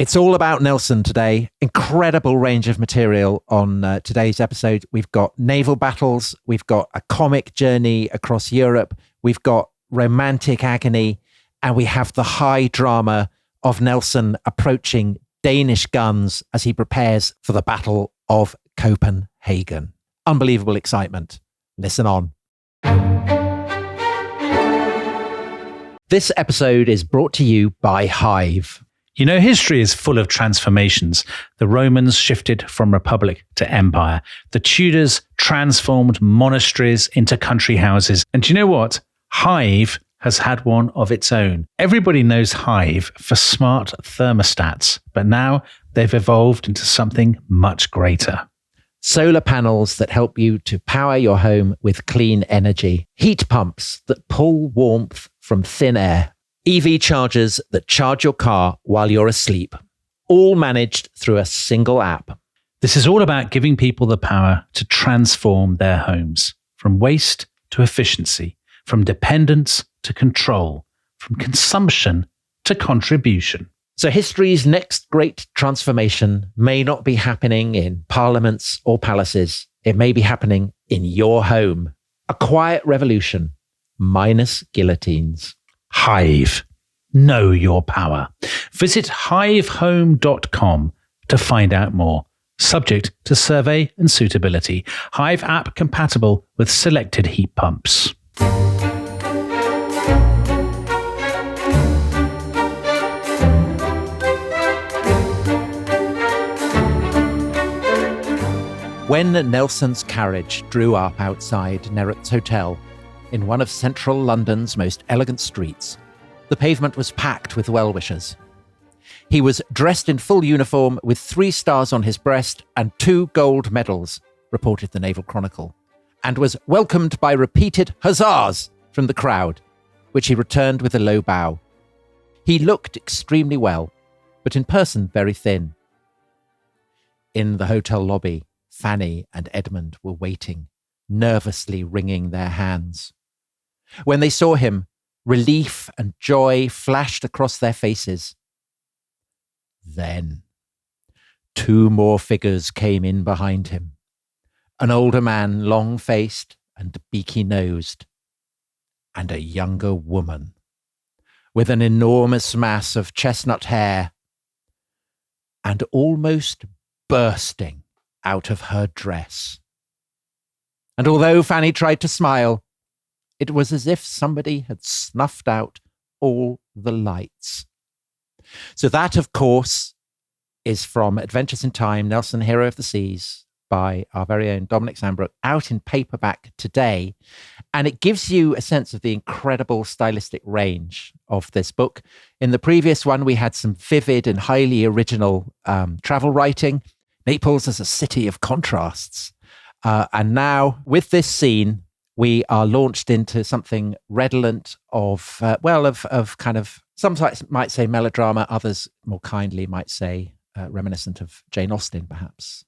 It's all about Nelson today. Incredible range of material on today's episode. We've got naval battles. We've got a comic journey across Europe. We've got romantic agony. And we have the high drama of Nelson approaching Danish guns as he prepares for the Battle of Copenhagen. Unbelievable excitement. Listen on. This episode is brought to you by Hive. You know, history is full of transformations. The Romans shifted from republic to empire. The Tudors transformed monasteries into country houses. And do you know what? Hive has had one of its own. Everybody knows Hive for smart thermostats, but now they've evolved into something much greater. Solar panels that help you to power your home with clean energy. Heat pumps that pull warmth from thin air. EV chargers that charge your car while you're asleep. All managed through a single app. This is all about giving people the power to transform their homes. From waste to efficiency. From dependence to control. From consumption to contribution. So history's next great transformation may not be happening in parliaments or palaces. It may be happening in your home. A quiet revolution, minus guillotines. Hive. Know your power. Visit hivehome.com to find out more. Subject to survey and suitability. Hive app compatible with selected heat pumps. When Nelson's carriage drew up outside Neret's Hotel, in one of central London's most elegant streets, the pavement was packed with well-wishers. He was dressed in full uniform with 3 stars on his breast and 2 gold medals, reported the Naval Chronicle, and was welcomed by repeated huzzas from the crowd, which he returned with a low bow. He looked extremely well, but in person very thin. In the hotel lobby, Fanny and Edmund were waiting, nervously wringing their hands. When they saw him, relief and joy flashed across their faces. Then, 2 more figures came in behind him. An older man, long-faced and beaky-nosed, and a younger woman, with an enormous mass of chestnut hair, and almost bursting out of her dress. And although Fanny tried to smile, it was as if somebody had snuffed out all the lights. So that, of course, is from Adventures in Time, Nelson, Hero of the Seas, by our very own Dominic Sandbrook, out in paperback today. And it gives you a sense of the incredible stylistic range of this book. In the previous one, we had some vivid and highly original travel writing. Naples as a city of contrasts. And now, with this scene, we are launched into something redolent of kind of, some might say melodrama, others more kindly might say reminiscent of Jane Austen, perhaps.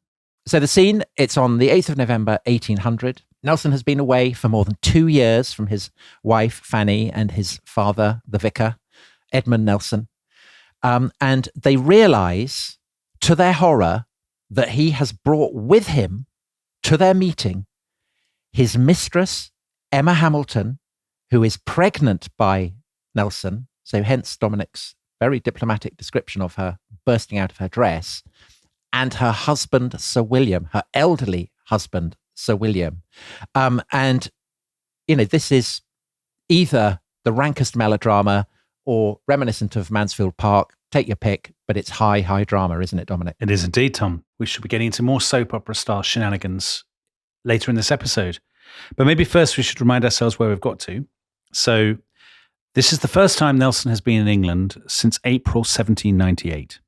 So the scene, it's on the 8th of November, 1800. Nelson has been away for more than 2 years from his wife, Fanny, and his father, the vicar, Edmund Nelson. And they realize, to their horror, that he has brought with him to their meeting his mistress, Emma Hamilton, who is pregnant by Nelson, so hence Dominic's very diplomatic description of her bursting out of her dress, and her husband, Sir William, her elderly husband, Sir William. And, you know, this is either the rankest melodrama or reminiscent of Mansfield Park. Take your pick, but it's high, high drama, isn't it, Dominic? It is indeed, Tom. We should be getting into more soap opera style shenanigans later in this episode. But maybe first we should remind ourselves where we've got to. So this is the first time Nelson has been in England since April 1798.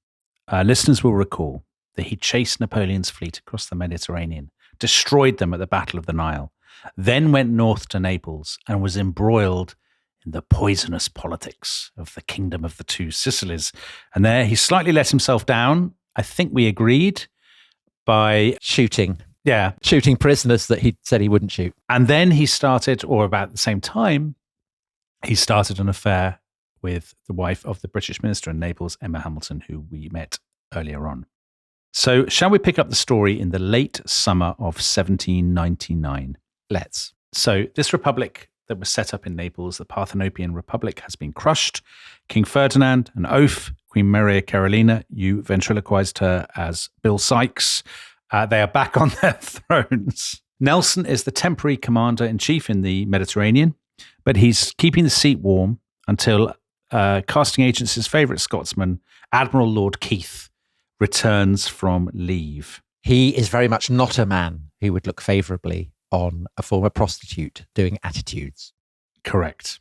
Listeners will recall that he chased Napoleon's fleet across the Mediterranean, destroyed them at the Battle of the Nile, then went north to Naples and was embroiled in the poisonous politics of the Kingdom of the Two Sicilies. And there he slightly let himself down, I think we agreed, by shooting. Yeah. Shooting prisoners that he said he wouldn't shoot. And then he started, or about the same time, he started an affair with the wife of the British minister in Naples, Emma Hamilton, who we met earlier on. So shall we pick up the story in the late summer of 1799? Let's. So this republic that was set up in Naples, the Parthenopean Republic, has been crushed. King Ferdinand, an oath. Queen Maria Carolina, you ventriloquized her as Bill Sykes. They are back on their thrones. Nelson is the temporary commander-in-chief in the Mediterranean, but he's keeping the seat warm until casting agent's favourite Scotsman, Admiral Lord Keith, returns from leave. He is very much not a man who would look favourably on a former prostitute doing attitudes. Correct.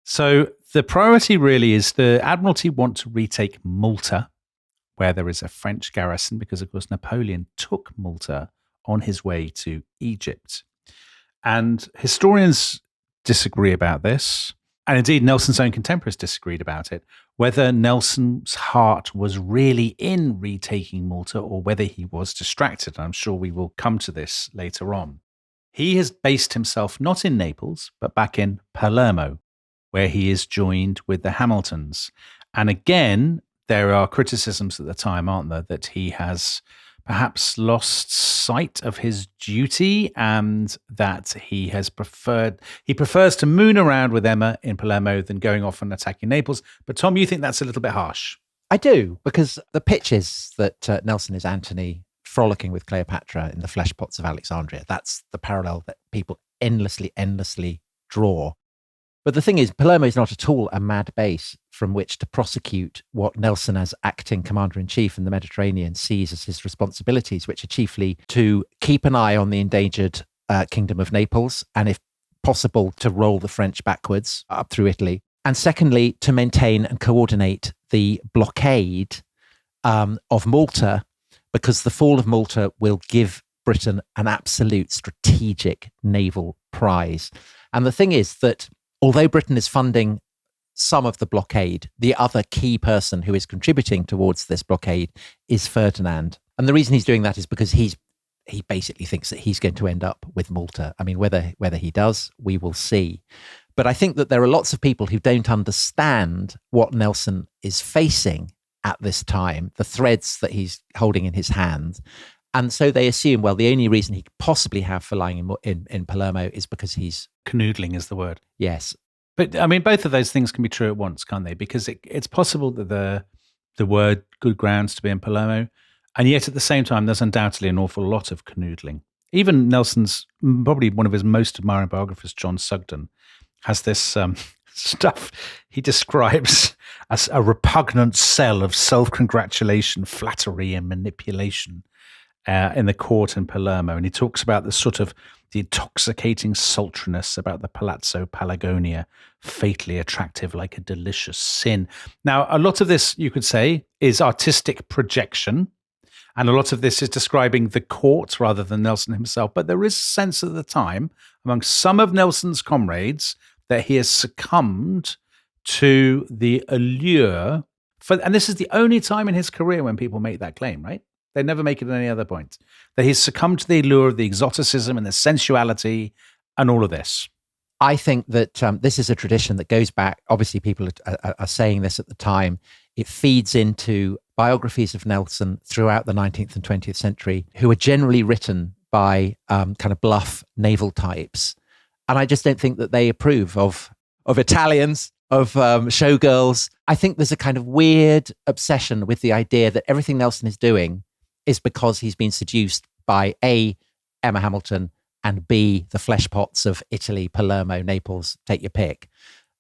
So the priority really is the Admiralty want to retake Malta, where there is a French garrison, because, of course, Napoleon took Malta on his way to Egypt. And historians disagree about this. And indeed, Nelson's own contemporaries disagreed about it, whether Nelson's heart was really in retaking Malta or whether he was distracted. I'm sure we will come to this later on. He has based himself not in Naples, but back in Palermo, where he is joined with the Hamiltons. And again, there are criticisms at the time, aren't there, that he has perhaps lost sight of his duty and that he prefers to moon around with Emma in Palermo than going off and attacking Naples. But Tom, you think that's a little bit harsh? I do, because the pitch is that Nelson is Antony frolicking with Cleopatra in the flesh pots of Alexandria. That's the parallel that people endlessly draw. But the thing is, Palermo is not at all a mad base from which to prosecute what Nelson, as acting commander-in-chief in the Mediterranean, sees as his responsibilities, which are chiefly to keep an eye on the endangered kingdom of Naples, and if possible, to roll the French backwards up through Italy. And secondly, to maintain and coordinate the blockade of Malta, because the fall of Malta will give Britain an absolute strategic naval prize. And the thing is that although Britain is funding some of the blockade, the other key person who is contributing towards this blockade is Ferdinand. And the reason he's doing that is because he basically thinks that he's going to end up with Malta. I mean, whether he does, we will see. But I think that there are lots of people who don't understand what Nelson is facing at this time, the threads that he's holding in his hand. And so they assume, well, the only reason he could possibly have for lying in Palermo is because he's... Canoodling is the word. Yes. But, I mean, both of those things can be true at once, can't they? Because it's possible that the word good grounds to be in Palermo, and yet at the same time, there's undoubtedly an awful lot of canoodling. Even Nelson's, probably one of his most admiring biographers, John Sugden, has this stuff he describes as a repugnant cell of self-congratulation, flattery and manipulation in the court in Palermo. And he talks about the intoxicating sultriness about the Palazzo Palagonia, fatally attractive like a delicious sin. Now, a lot of this, you could say, is artistic projection. And a lot of this is describing the court rather than Nelson himself. But there is a sense at the time among some of Nelson's comrades that he has succumbed to the allure. And this is the only time in his career when people make that claim, right? They never make it at any other point. That he's succumbed to the allure of the exoticism and the sensuality and all of this. I think that this is a tradition that goes back. Obviously, people are saying this at the time. It feeds into biographies of Nelson throughout the 19th and 20th century, who are generally written by kind of bluff naval types. And I just don't think that they approve of Italians, of showgirls. I think there's a kind of weird obsession with the idea that everything Nelson is doing is because he's been seduced by A, Emma Hamilton, and B, the flesh pots of Italy, Palermo, Naples, take your pick.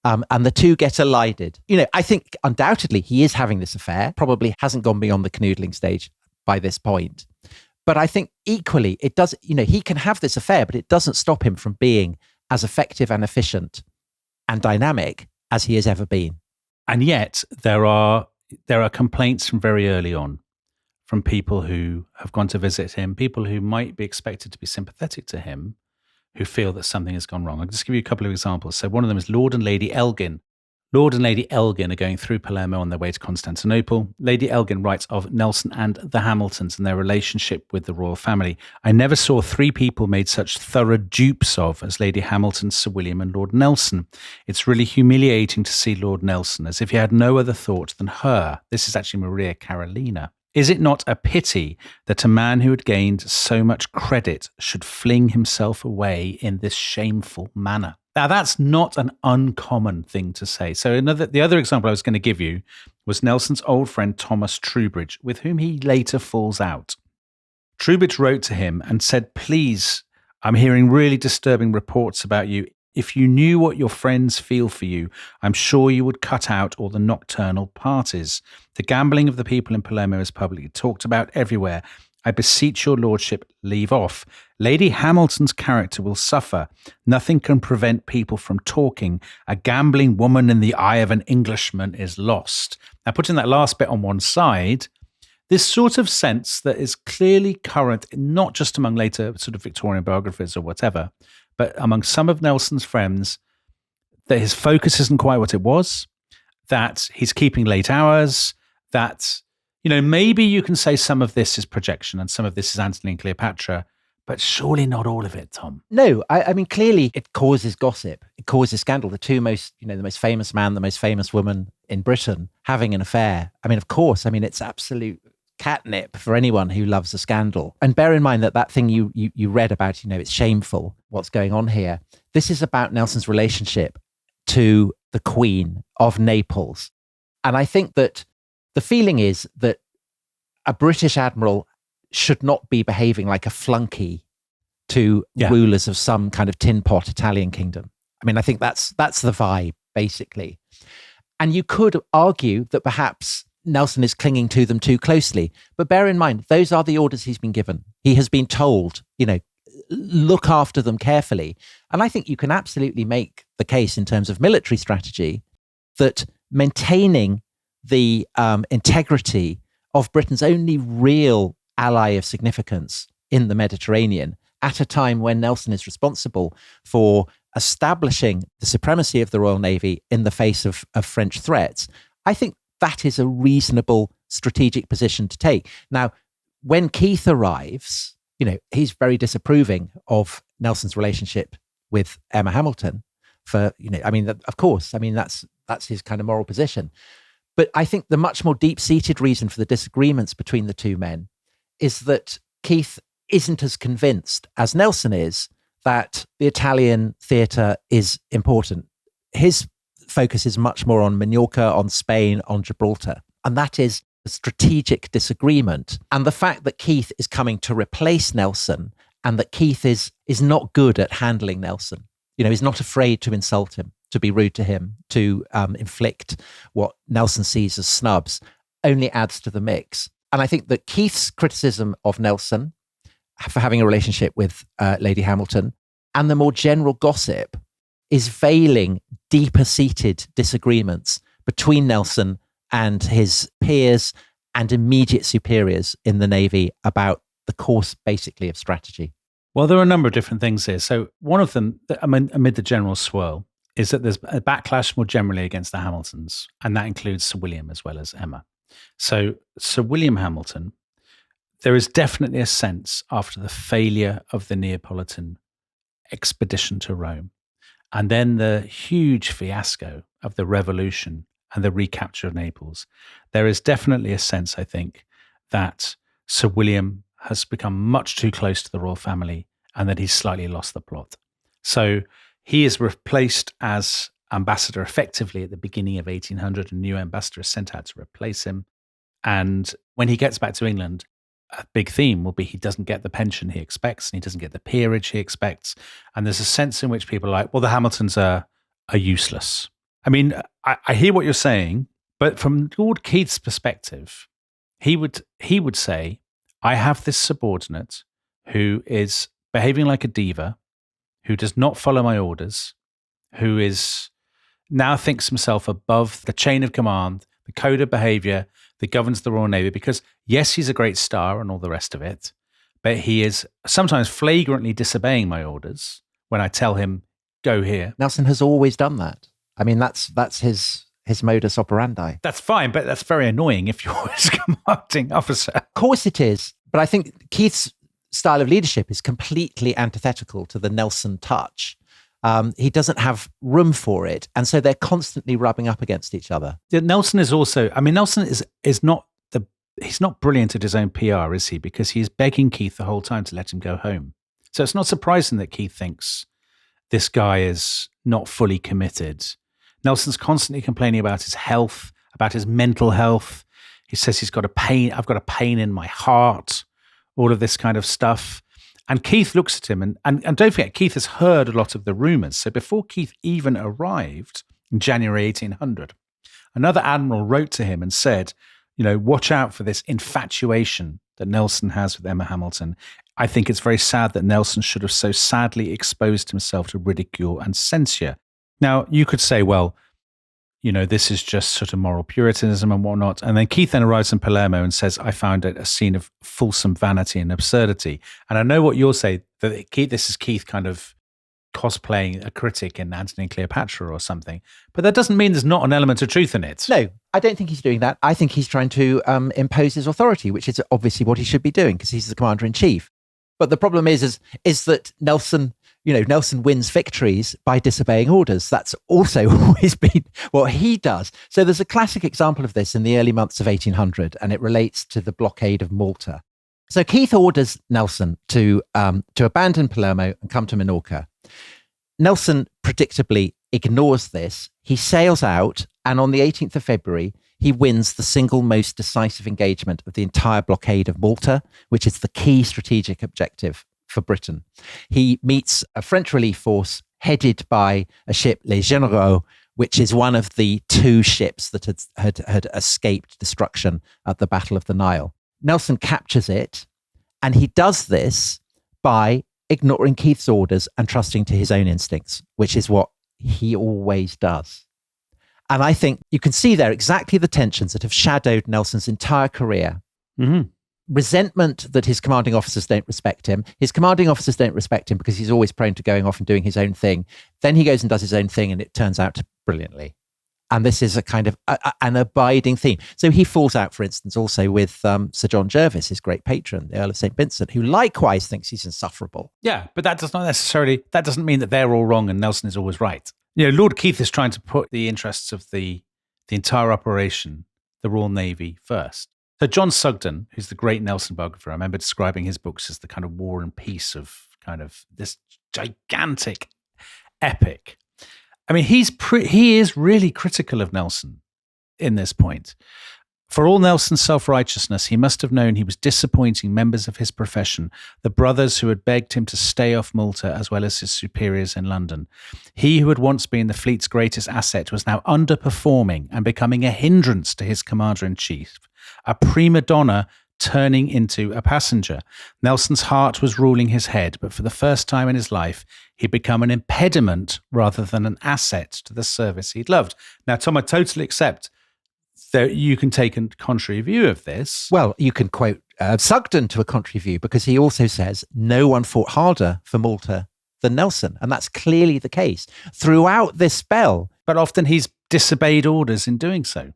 And the two get elided. I think undoubtedly he is having this affair, probably hasn't gone beyond the canoodling stage by this point. But I think equally it does, he can have this affair, but it doesn't stop him from being as effective and efficient and dynamic as he has ever been. And yet there are complaints from very early on from people who have gone to visit him, people who might be expected to be sympathetic to him, who feel that something has gone wrong. I'll just give you a couple of examples. So one of them is Lord and Lady Elgin Lord and Lady Elgin are going through Palermo on their way to Constantinople. Lady Elgin writes of Nelson and the Hamiltons and their relationship with the royal family. I never saw three people made such thorough dupes of as Lady Hamilton, Sir William and Lord Nelson. It's really humiliating to see Lord Nelson as if he had no other thought than her. This is actually Maria Carolina. Is it not a pity that a man who had gained so much credit should fling himself away in this shameful manner? Now, that's not an uncommon thing to say. So the other example I was going to give you was Nelson's old friend Thomas Trubridge, with whom he later falls out. Trubridge wrote to him and said, "Please, I'm hearing really disturbing reports about you. If you knew what your friends feel for you, I'm sure you would cut out all the nocturnal parties. The gambling of the people in Palermo is publicly talked about everywhere. I beseech your lordship, leave off. Lady Hamilton's character will suffer. Nothing can prevent people from talking. A gambling woman in the eye of an Englishman is lost." Now, putting that last bit on one side, this sort of sense that is clearly current, not just among later sort of Victorian biographers or whatever, but among some of Nelson's friends, that his focus isn't quite what it was, that he's keeping late hours, that, maybe you can say some of this is projection and some of this is Antony and Cleopatra, but surely not all of it, Tom. No, I mean, clearly it causes gossip. It causes scandal. The two most, the most famous man, the most famous woman in Britain having an affair. I mean, of course, it's absolute catnip for anyone who loves a scandal. And bear in mind that thing you read about, it's shameful what's going on here. This is about Nelson's relationship to the Queen of Naples. And I think that the feeling is that a British admiral should not be behaving like a flunky to rulers of some kind of tin pot Italian kingdom. I think that's the vibe, basically. And you could argue that perhaps Nelson is clinging to them too closely. But bear in mind, those are the orders he's been given. He has been told, look after them carefully. And I think you can absolutely make the case in terms of military strategy that maintaining the integrity of Britain's only real ally of significance in the Mediterranean at a time when Nelson is responsible for establishing the supremacy of the Royal Navy in the face of French threats, I think that is a reasonable strategic position to take. Now, when Keith arrives, he's very disapproving of Nelson's relationship with Emma Hamilton of course, that's his kind of moral position. But I think the much more deep-seated reason for the disagreements between the two men is that Keith isn't as convinced as Nelson is that the Italian theatre is important. His focus is much more on Minorca, on Spain, on Gibraltar. And that is a strategic disagreement. And the fact that Keith is coming to replace Nelson and that Keith is not good at handling Nelson, he's not afraid to insult him, to be rude to him, to inflict what Nelson sees as snubs, only adds to the mix. And I think that Keith's criticism of Nelson for having a relationship with Lady Hamilton and the more general gossip is veiling deeper-seated disagreements between Nelson and his peers and immediate superiors in the Navy about the course, basically, of strategy. Well, there are a number of different things here. So one of them, amid the general swirl, is that there's a backlash more generally against the Hamiltons, and that includes Sir William as well as Emma. So Sir William Hamilton, there is definitely a sense after the failure of the Neapolitan expedition to Rome, and then the huge fiasco of the revolution and the recapture of Naples, there is definitely a sense, I think, that Sir William has become much too close to the royal family and that he's slightly lost the plot. So he is replaced as ambassador effectively at the beginning of 1800. A new ambassador is sent out to replace him. And when he gets back to England, a big theme will be he doesn't get the pension he expects and he doesn't get the peerage he expects. And there's a sense in which people are like, well, the Hamiltons are useless. I hear what you're saying, but from Lord Keith's perspective, he would say, I have this subordinate who is behaving like a diva, who does not follow my orders, who is now thinks himself above the chain of command, the code of behavior that governs the Royal Navy, because yes, he's a great star and all the rest of it, but he is sometimes flagrantly disobeying my orders when I tell him, go here. Nelson has always done that. I mean, that's his modus operandi. That's fine, but that's very annoying if you're his commanding officer. Of course it is. But I think Keith's style of leadership is completely antithetical to the Nelson touch. He doesn't have room for it. And so they're constantly rubbing up against each other. Yeah, Nelson is also, I mean, Nelson is not he's not brilliant at his own PR, is he? Because he's begging Keith the whole time to let him go home. So it's not surprising that Keith thinks this guy is not fully committed. Nelson's constantly complaining about his health, about his mental health. He says I've got a pain in my heart, all of this kind of stuff. And Keith looks at him and don't forget, Keith has heard a lot of the rumors. So before Keith even arrived in January 1800, another admiral wrote to him and said, watch out for this infatuation that Nelson has with Emma Hamilton. I think it's very sad that Nelson should have so sadly exposed himself to ridicule and censure. Now, you could say, well, this is just sort of moral puritanism and whatnot. And then Keith then arrives in Palermo and says, I found it a scene of fulsome vanity and absurdity. And I know what you'll say, that this is Keith kind of cosplaying a critic in Antony and Cleopatra or something. But that doesn't mean there's not an element of truth in it. No, I don't think he's doing that. I think he's trying to impose his authority, which is obviously what he should be doing because he's the commander-in-chief. But the problem is that Nelson wins victories by disobeying orders. That's also always been what he does. So there's a classic example of this in the early months of 1800, and it relates to the blockade of Malta. So Keith orders Nelson to abandon Palermo and come to Minorca. Nelson predictably ignores this. He sails out, and on the 18th of February, he wins the single most decisive engagement of the entire blockade of Malta, which is the key strategic objective for Britain. He meets a French relief force headed by a ship, Les Généraux, which is one of the two ships that had escaped destruction at the Battle of the Nile. Nelson captures it, and he does this by ignoring Keith's orders and trusting to his own instincts, which is what he always does. And I think you can see there exactly the tensions that have shadowed Nelson's entire career. Mm-hmm. Resentment that his commanding officers don't respect him. His commanding officers don't respect him because he's always prone to going off and doing his own thing. Then he goes and does his own thing, and it turns out brilliantly. And this is a kind of an abiding theme. So he falls out, for instance, also with Sir John Jervis, his great patron, the Earl of St. Vincent, who likewise thinks he's insufferable. Yeah, but that doesn't mean that they're all wrong and Nelson is always right. Lord Keith is trying to put the interests of the entire operation, the Royal Navy, first. So John Sugden, who's the great Nelson biographer, I remember describing his books as the kind of War and Peace of kind of this gigantic epic. I mean, he is really critical of Nelson in this point. For all Nelson's self-righteousness, he must have known he was disappointing members of his profession, the brothers who had begged him to stay off Malta, as well as his superiors in London. He who had once been the fleet's greatest asset was now underperforming and becoming a hindrance to his commander-in-chief, a prima donna turning into a passenger. Nelson's heart was ruling his head, but for the first time in his life, he'd become an impediment rather than an asset to the service he'd loved. Now, Tom, I totally accept that you can take a contrary view of this. Well, you can quote Sugden to a contrary view because he also says no one fought harder for Malta than Nelson. And that's clearly the case throughout this spell. But often he's disobeyed orders in doing so.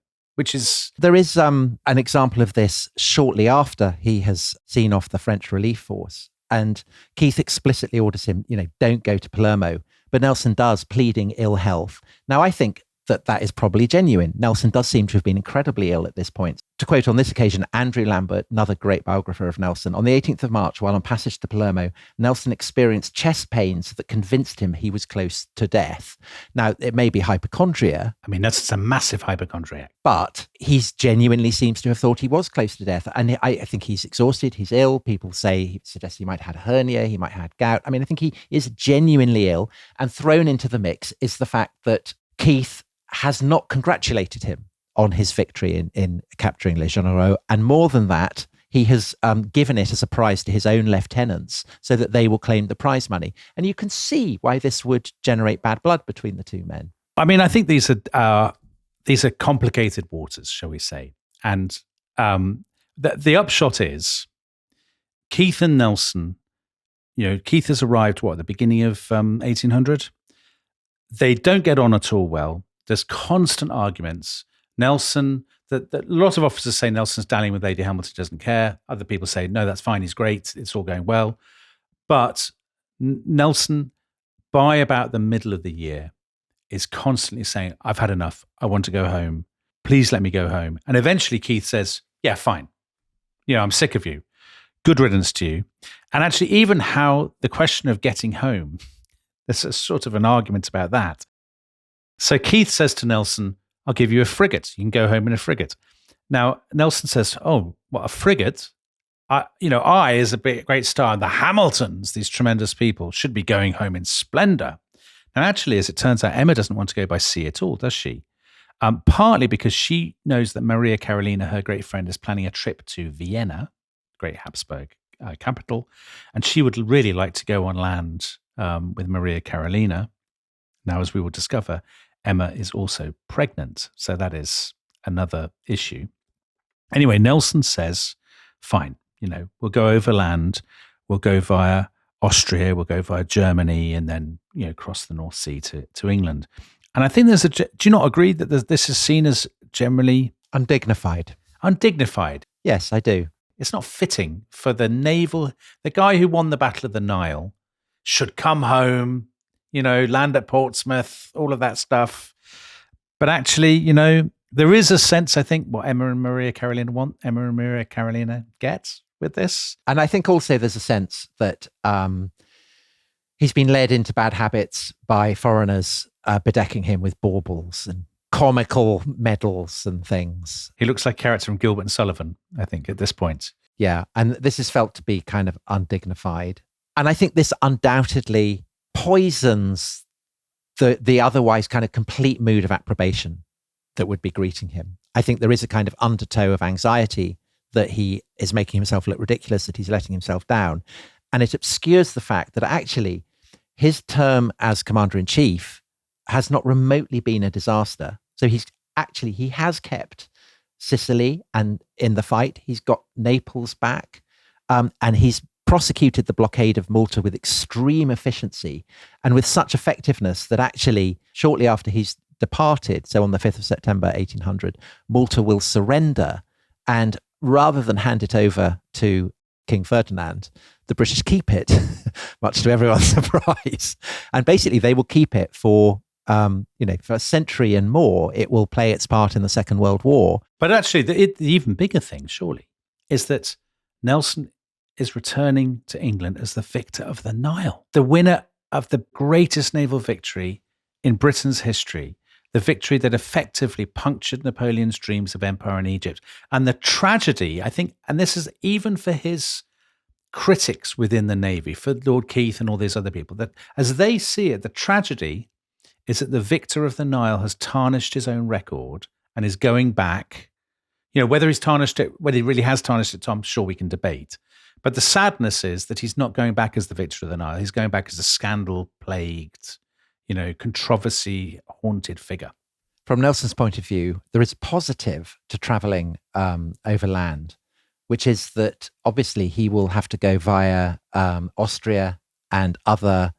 There is an example of this shortly after he has seen off the French relief force. And Keith explicitly orders him, don't go to Palermo. But Nelson does, pleading ill health. Now, I think that is probably genuine. Nelson does seem to have been incredibly ill at this point. To quote on this occasion, Andrew Lambert, another great biographer of Nelson, on the 18th of March, while on passage to Palermo, Nelson experienced chest pains that convinced him he was close to death. Now, it may be hypochondria. I mean, that's a massive hypochondriac. But he genuinely seems to have thought he was close to death. And I think he's exhausted, he's ill. People suggest he might have had a hernia, he might have had gout. I mean, I think he is genuinely ill. And thrown into the mix is the fact that Keith has not congratulated him on his victory in capturing Les Généraux. And more than that, he has given it as a prize to his own lieutenants so that they will claim the prize money. And you can see why this would generate bad blood between the two men. I mean, I think these are complicated waters, shall we say. And the upshot is Keith and Nelson, Keith has arrived, at the beginning of 1800? They don't get on at all well. There's constant arguments. Nelson, a lot of officers say Nelson's dallying with Lady Hamilton, doesn't care. Other people say, no, that's fine, he's great, it's all going well. But Nelson, by about the middle of the year, is constantly saying, I've had enough, I want to go home, please let me go home. And eventually Keith says, yeah, fine. I'm sick of you. Good riddance to you. And actually, even how the question of getting home, there's a sort of an argument about that. So Keith says to Nelson, I'll give you a frigate. You can go home in a frigate. Now, Nelson says, oh, what, a frigate? I, as a great star, and the Hamiltons, these tremendous people, should be going home in splendor. Now, actually, as it turns out, Emma doesn't want to go by sea at all, does she? Partly because she knows that Maria Carolina, her great friend, is planning a trip to Vienna, great Habsburg capital, and she would really like to go on land with Maria Carolina. Now, as we will discover, Emma is also pregnant, so that is another issue. Anyway, Nelson says, fine, we'll go overland, we'll go via Austria, we'll go via Germany, and then, cross the North Sea to England. And I think do you not agree that this is seen as generally undignified? Undignified. Yes, I do. It's not fitting for the guy who won the Battle of the Nile should come home, land at Portsmouth, all of that stuff. But actually, there is a sense, I think, what Emma and Maria Carolina get with this. And I think also there's a sense that he's been led into bad habits by foreigners bedecking him with baubles and comical medals and things. He looks like a character from Gilbert and Sullivan, I think, at this point. Yeah, and this is felt to be kind of undignified. And I think this undoubtedly poisons the otherwise kind of complete mood of approbation that would be greeting him. I think there is a kind of undertow of anxiety that he is making himself look ridiculous, that he's letting himself down. And it obscures the fact that actually his term as commander-in-chief has not remotely been a disaster. So he has kept Sicily, and in the fight, he's got Naples back, and he's prosecuted the blockade of Malta with extreme efficiency and with such effectiveness that actually shortly after he's departed, so on the 5th of September 1800, Malta will surrender, and rather than hand it over to King Ferdinand, the British keep it, much to everyone's surprise. And basically they will keep it for a century and more. It will play its part in the Second World War. But actually, the even bigger thing, surely, is that Nelson is returning to England as the victor of the Nile, the winner of the greatest naval victory in Britain's history, the victory that effectively punctured Napoleon's dreams of empire in Egypt. And the tragedy, I think, and this is even for his critics within the Navy, for Lord Keith and all these other people, that as they see it, the tragedy is that the victor of the Nile has tarnished his own record and is going back. Whether he's tarnished it, whether he really has tarnished it, I'm sure we can debate. But the sadness is that he's not going back as the victor of the Nile. He's going back as a scandal-plagued, controversy-haunted figure. From Nelson's point of view, there is positive to traveling overland, which is that obviously he will have to go via Austria and other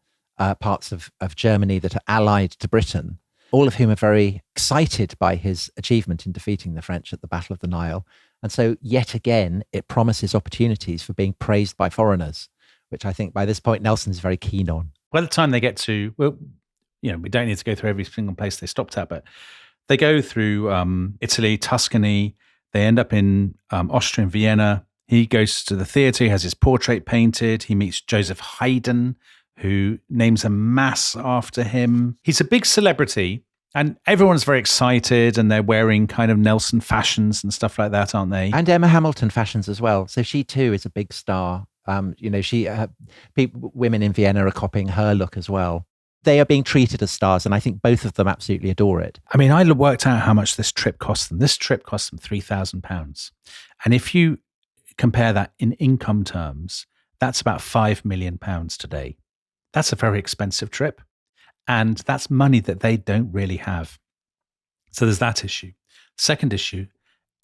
parts of Germany that are allied to Britain, all of whom are very excited by his achievement in defeating the French at the Battle of the Nile. And so yet again, it promises opportunities for being praised by foreigners, which I think by this point Nelson's very keen on. By the time they get to, we don't need to go through every single place they stopped at, but they go through Italy, Tuscany, they end up in Austria and Vienna. He goes to the theatre, he has his portrait painted, he meets Joseph Haydn, who names a mass after him. He's a big celebrity, and everyone's very excited, and they're wearing kind of Nelson fashions and stuff like that, aren't they? And Emma Hamilton fashions as well. So she too is a big star. Women in Vienna are copying her look as well. They are being treated as stars, and I think both of them absolutely adore it. I mean, I worked out how much this trip cost them. This trip cost them £3,000. And if you compare that in income terms, that's about £5 million today. That's a very expensive trip. And that's money that they don't really have. So there's that issue. Second issue,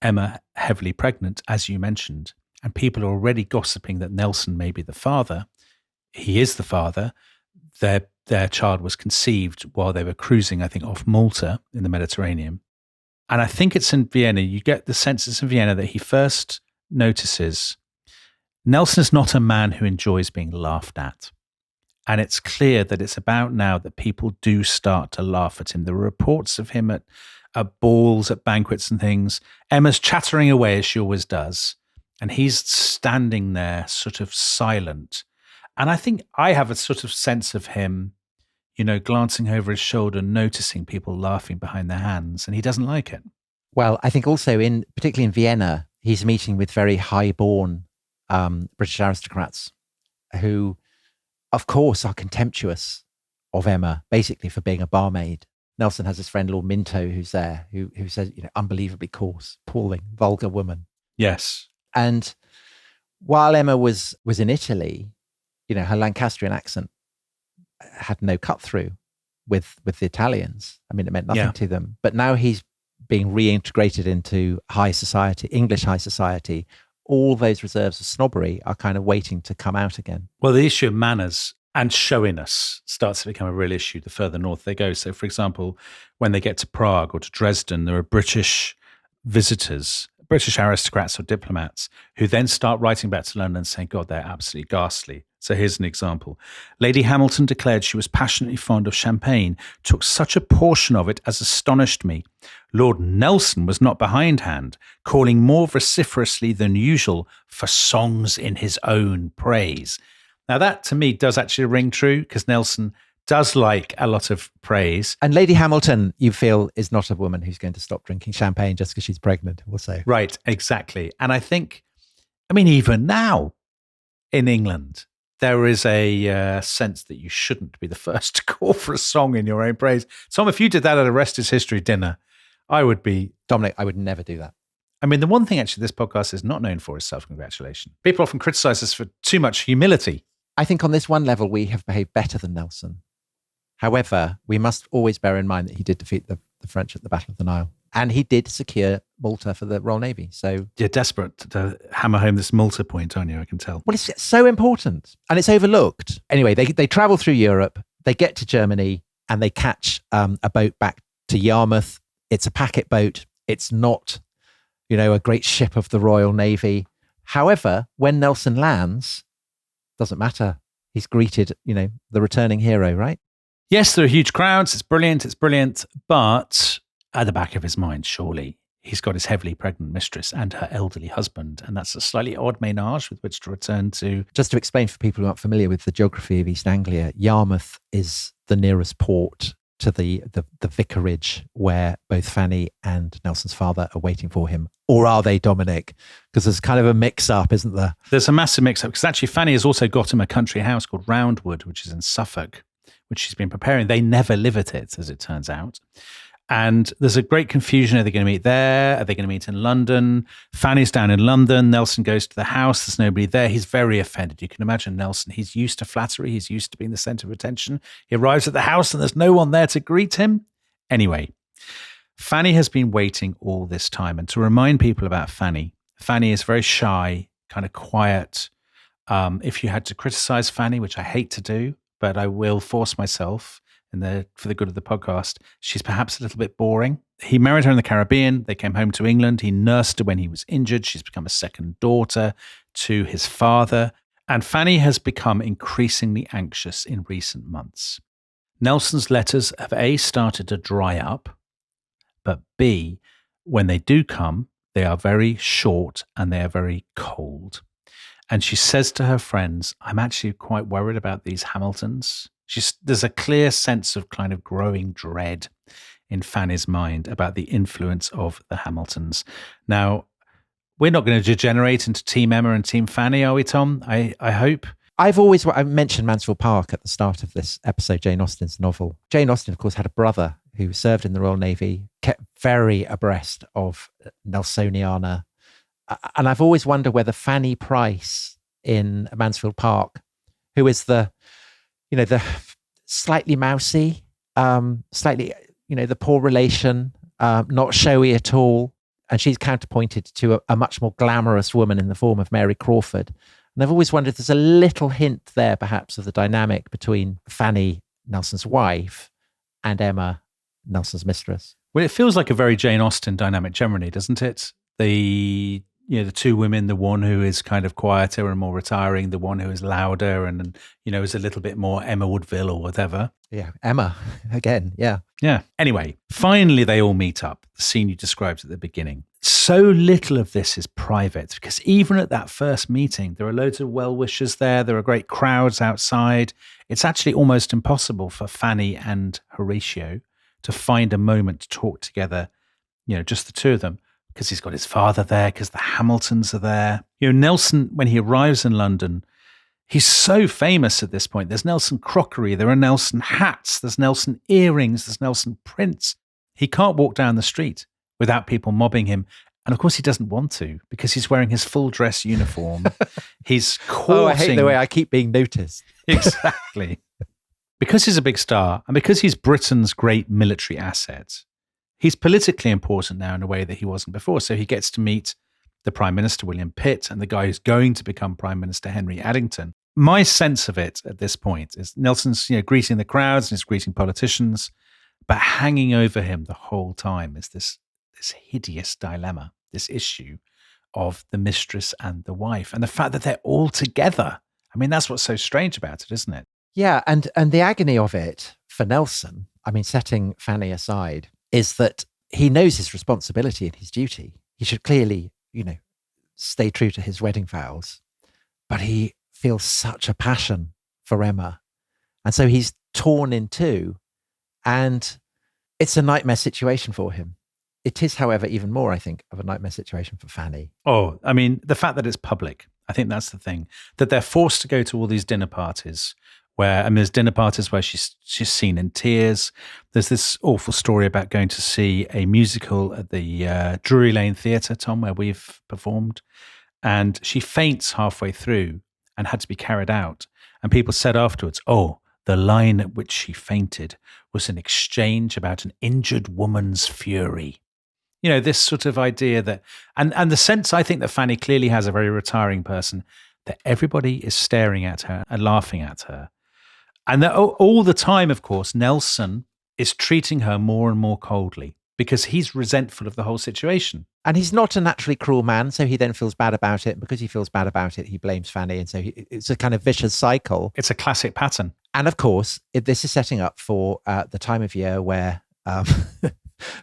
Emma heavily pregnant, as you mentioned, and people are already gossiping that Nelson may be the father. He is the father. their child was conceived while they were cruising, I think, off Malta in the Mediterranean. And I think it's in Vienna. You get the sense it's in Vienna that he first notices Nelson is not a man who enjoys being laughed at. And it's clear that it's about now that people do start to laugh at him. There were reports of him at balls, at banquets and things. Emma's chattering away as she always does. And he's standing there sort of silent. And I think I have a sort of sense of him, glancing over his shoulder, noticing people laughing behind their hands. And he doesn't like it. Well, I think also particularly in Vienna, he's meeting with very high-born British aristocrats who, of course, are contemptuous of Emma, basically for being a barmaid. Nelson has his friend Lord Minto who's there, who says, unbelievably coarse, appalling, vulgar woman. Yes. And while Emma was in Italy, her Lancastrian accent had no cut through with the Italians. I mean, it meant nothing to them. But now he's being reintegrated into high society, English high society. All those reserves of snobbery are kind of waiting to come out again. Well, the issue of manners and showiness starts to become a real issue the further north they go. So, for example, when they get to Prague or to Dresden, there are British visitors, British aristocrats or diplomats, who then start writing back to London saying, God, they're absolutely ghastly. So here's an example. Lady Hamilton declared she was passionately fond of champagne, took such a portion of it as astonished me. Lord Nelson was not behindhand, calling more vociferously than usual for songs in his own praise. Now that to me does actually ring true, because Nelson does like a lot of praise. And Lady Hamilton, you feel, is not a woman who's going to stop drinking champagne just because she's pregnant, we'll say. Right, exactly. And I think, even now in England, there is a sense that you shouldn't be the first to call for a song in your own praise. Tom, if you did that at a Rest His History dinner, I would be... Dominic, I would never do that. The one thing actually this podcast is not known for is self-congratulation. People often criticize us for too much humility. I think on this one level, we have behaved better than Nelson. However, we must always bear in mind that he did defeat the French at the Battle of the Nile. And he did secure Malta for the Royal Navy. So you're desperate to hammer home this Malta point, aren't you? I can tell. Well, it's so important and it's overlooked. Anyway, they travel through Europe, they get to Germany and they catch a boat back to Yarmouth. It's a packet boat. It's not, a great ship of the Royal Navy. However, when Nelson lands, doesn't matter. He's greeted, the returning hero, right? Yes, there are huge crowds. It's brilliant. But at the back of his mind, surely, he's got his heavily pregnant mistress and her elderly husband. And that's a slightly odd ménage with which to return to. Just to explain for people who aren't familiar with the geography of East Anglia, Yarmouth is the nearest port to the vicarage where both Fanny and Nelson's father are waiting for him. Or are they, Dominic? Because there's kind of a mix-up, isn't there? There's a massive mix-up, because actually Fanny has also got him a country house called Roundwood, which is in Suffolk, which she's been preparing. They never live at it, as it turns out. And there's a great confusion. Are they going to meet there? Are they going to meet in London? Fanny's down in London. Nelson goes to the house. There's nobody there. He's very offended. You can imagine Nelson. He's used to flattery. He's used to being the center of attention. He arrives at the house and there's no one there to greet him. Anyway, Fanny has been waiting all this time. And to remind people about Fanny, Fanny is very shy, kind of quiet. If you had to criticize Fanny, which I hate to do, but I will force myself, for the good of the podcast, she's perhaps a little bit boring. He married her in the Caribbean. They came home to England. He nursed her when he was injured. She's become a second daughter to his father. And Fanny has become increasingly anxious in recent months. Nelson's letters have A, started to dry up, but B, when they do come, they are very short and they are very cold. And she says to her friends, I'm actually quite worried about these Hamiltons. There's a clear sense of kind of growing dread in Fanny's mind about the influence of the Hamiltons. Now, we're not going to degenerate into Team Emma and Team Fanny, are we, Tom? I hope. I mentioned Mansfield Park at the start of this episode, Jane Austen's novel. Jane Austen, of course, had a brother who served in the Royal Navy, kept very abreast of Nelsoniana. And I've always wondered whether Fanny Price in Mansfield Park, who is the slightly mousy, slightly, the poor relation, not showy at all. And she's counterpointed to a much more glamorous woman in the form of Mary Crawford. And I've always wondered, there's a little hint there, perhaps, of the dynamic between Fanny, Nelson's wife, and Emma, Nelson's mistress. Well, it feels like a very Jane Austen dynamic generally, doesn't it? The two women, the one who is kind of quieter and more retiring, the one who is louder and, is a little bit more Emma Woodville or whatever. Yeah, Emma, again, yeah. Yeah. Anyway, finally they all meet up, the scene you described at the beginning. So little of this is private because even at that first meeting, there are loads of well-wishers there. There are great crowds outside. It's actually almost impossible for Fanny and Horatio to find a moment to talk together, just the two of them, because he's got his father there, because the Hamiltons are there. Nelson, when he arrives in London, he's so famous at this point. There's Nelson crockery, there are Nelson hats, there's Nelson earrings, there's Nelson prints. He can't walk down the street without people mobbing him. And of course he doesn't want to because he's wearing his full dress uniform. He's courting. Oh, I hate the way I keep being noticed. Exactly. Because he's a big star and because he's Britain's great military asset, he's politically important now in a way that he wasn't before. So he gets to meet the Prime Minister, William Pitt, and the guy who's going to become Prime Minister, Henry Addington. My sense of it at this point is Nelson's greeting the crowds and he's greeting politicians, but hanging over him the whole time is this hideous dilemma, this issue of the mistress and the wife, and the fact that they're all together. I mean, that's what's so strange about it, isn't it? Yeah, and the agony of it for Nelson, I mean, setting Fanny aside, is that he knows his responsibility and his duty. He should clearly, stay true to his wedding vows, but he feels such a passion for Emma. And so he's torn in two, and it's a nightmare situation for him. It is, however, even more, I think, of a nightmare situation for Fanny. Oh, I mean, the fact that it's public, I think that's the thing, that they're forced to go to all these dinner parties where, there's dinner parties where she's seen in tears. There's this awful story about going to see a musical at the Drury Lane Theatre, Tom, where we've performed. And she faints halfway through and had to be carried out. And people said afterwards, the line at which she fainted was an exchange about an injured woman's fury. This sort of idea that, and the sense I think that Fanny clearly has, a very retiring person, that everybody is staring at her and laughing at her. And that all the time, of course, Nelson is treating her more and more coldly because he's resentful of the whole situation. And he's not a naturally cruel man, so he then feels bad about it. And because he feels bad about it, he blames Fanny. And so it's a kind of vicious cycle. It's a classic pattern. And of course, this is setting up for the time of year where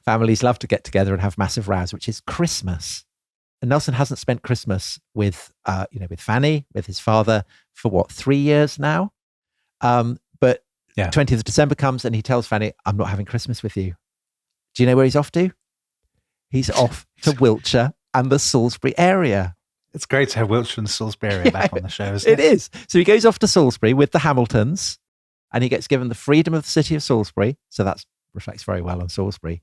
families love to get together and have massive rows, which is Christmas. And Nelson hasn't spent Christmas with Fanny, with his father, for 3 years now? But 20th of December comes and he tells Fanny, I'm not having Christmas with you. Do you know where he's off to? He's off to Wiltshire and the Salisbury area. It's great to have Wiltshire and the Salisbury area back on the show, isn't it? It is. So he goes off to Salisbury with the Hamiltons and he gets given the freedom of the city of Salisbury. So that reflects very well on Salisbury.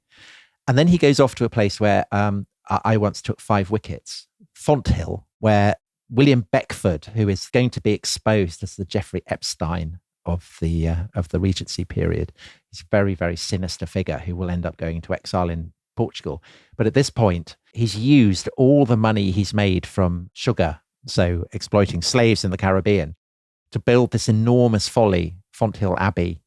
And then he goes off to a place where I once took 5 wickets, Fonthill, where William Beckford, who is going to be exposed as the Jeffrey Epstein of the Regency period, he's a very, very sinister figure who will end up going into exile in Portugal. But at this point, he's used all the money he's made from sugar, so exploiting slaves in the Caribbean, to build this enormous folly, Fonthill Abbey.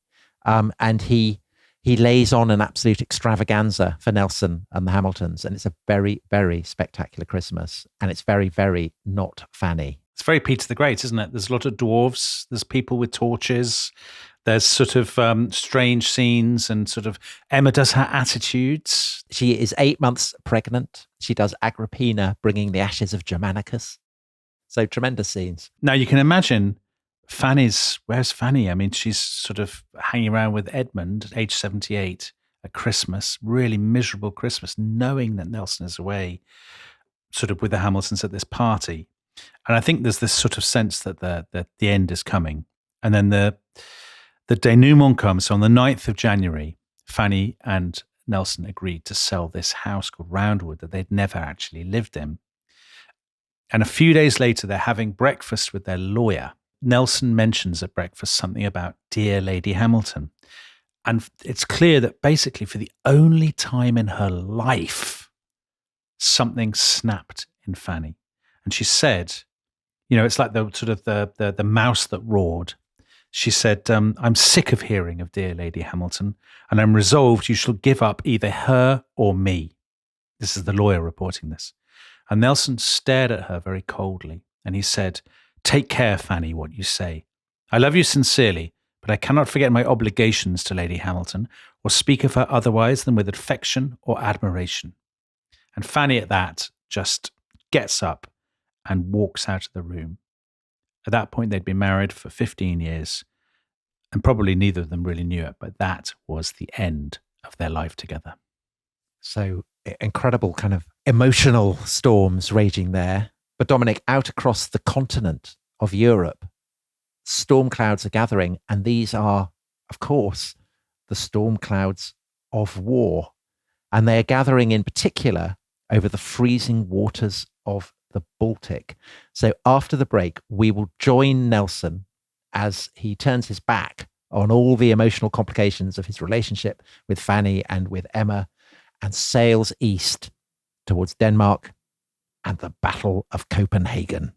And he lays on an absolute extravaganza for Nelson and the Hamiltons. And it's a very, very spectacular Christmas. And it's very, very not Fanny. It's very Peter the Great, isn't it? There's a lot of dwarves. There's people with torches. There's sort of strange scenes and sort of Emma does her attitudes. She is 8 months pregnant. She does Agrippina bringing the ashes of Germanicus. So tremendous scenes. Now you can imagine where's Fanny? I mean, she's sort of hanging around with Edmund at age 78 at Christmas, really miserable Christmas, knowing that Nelson is away sort of with the Hamiltons at this party. And I think there's this sort of sense that the end is coming. And then the denouement comes. So on the 9th of January, Fanny and Nelson agreed to sell this house called Roundwood that they'd never actually lived in. And a few days later, they're having breakfast with their lawyer. Nelson mentions at breakfast something about dear Lady Hamilton. And it's clear that basically for the only time in her life, something snapped in Fanny. And she said, It's like the sort of the mouse that roared. She said, I'm sick of hearing of dear Lady Hamilton, and I'm resolved you shall give up either her or me. This is the lawyer reporting this. And Nelson stared at her very coldly, and he said, take care, Fanny, what you say. I love you sincerely, but I cannot forget my obligations to Lady Hamilton, or speak of her otherwise than with affection or admiration. And Fanny at that just gets up and walks out of the room. At that point, they'd been married for 15 years, and probably neither of them really knew it, but that was the end of their life together. So incredible kind of emotional storms raging there. But Dominic, out across the continent of Europe, storm clouds are gathering, and these are, of course, the storm clouds of war. And they are gathering in particular over the freezing waters of the Baltic. So after the break, we will join Nelson as he turns his back on all the emotional complications of his relationship with Fanny and with Emma, and sails east towards Denmark and the Battle of Copenhagen.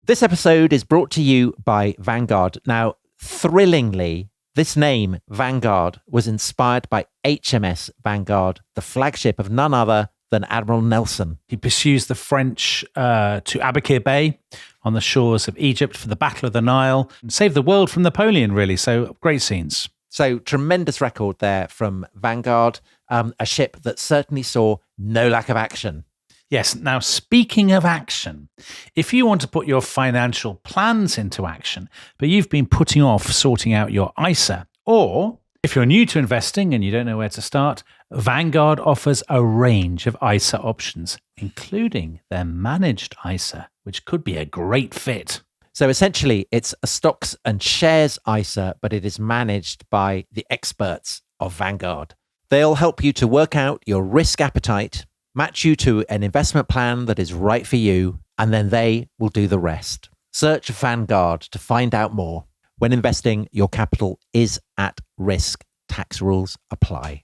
This episode is brought to you by Vanguard. Now, thrillingly, this name, Vanguard, was inspired by HMS Vanguard, the flagship of none other than Admiral Nelson. He pursues the French to Aboukir Bay on the shores of Egypt for the Battle of the Nile and saved the world from Napoleon, really. So great scenes. So tremendous record there from Vanguard, a ship that certainly saw no lack of action. Yes. Now, speaking of action, if you want to put your financial plans into action, but you've been putting off sorting out your ISA, or if you're new to investing and you don't know where to start, Vanguard offers a range of ISA options, including their managed ISA, which could be a great fit. So essentially, it's a stocks and shares ISA, but it is managed by the experts of Vanguard. They'll help you to work out your risk appetite, match you to an investment plan that is right for you, and then they will do the rest. Search Vanguard to find out more. When investing, your capital is at risk. Tax rules apply.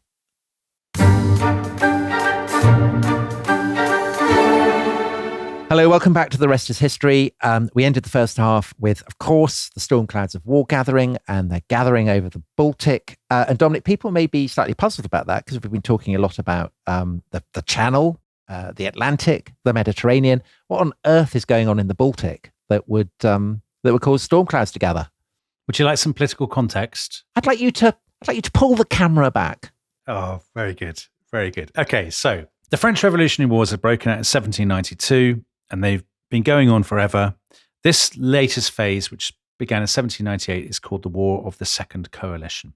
Hello, welcome back to The Rest is History. We ended the first half with, of course, the storm clouds of war gathering, and they're gathering over the Baltic. And Dominic, people may be slightly puzzled about that because we've been talking a lot about the Channel, the Atlantic, the Mediterranean. What on earth is going on in the Baltic that would cause storm clouds to gather? Would you like some political context? I'd like you to pull the camera back. Oh, very good. Very good. Okay, so the French Revolutionary Wars had broken out in 1792, and they've been going on forever. This latest phase, which began in 1798, is called the War of the Second Coalition.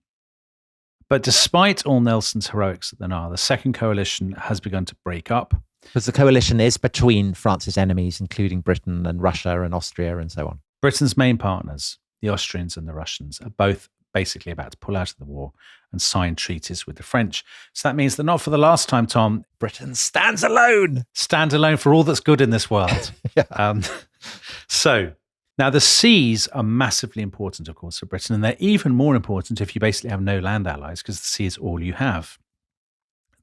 But despite all Nelson's heroics at the Nile, the Second Coalition has begun to break up. Because the coalition is between France's enemies, including Britain and Russia and Austria and so on. Britain's main partners, the Austrians and the Russians, are both basically about to pull out of the war and sign treaties with the French. So that means that not for the last time, Tom, Britain stands alone. Stand alone for all that's good in this world. Yeah. So now the seas are massively important, of course, for Britain, and they're even more important if you basically have no land allies, because the sea is all you have.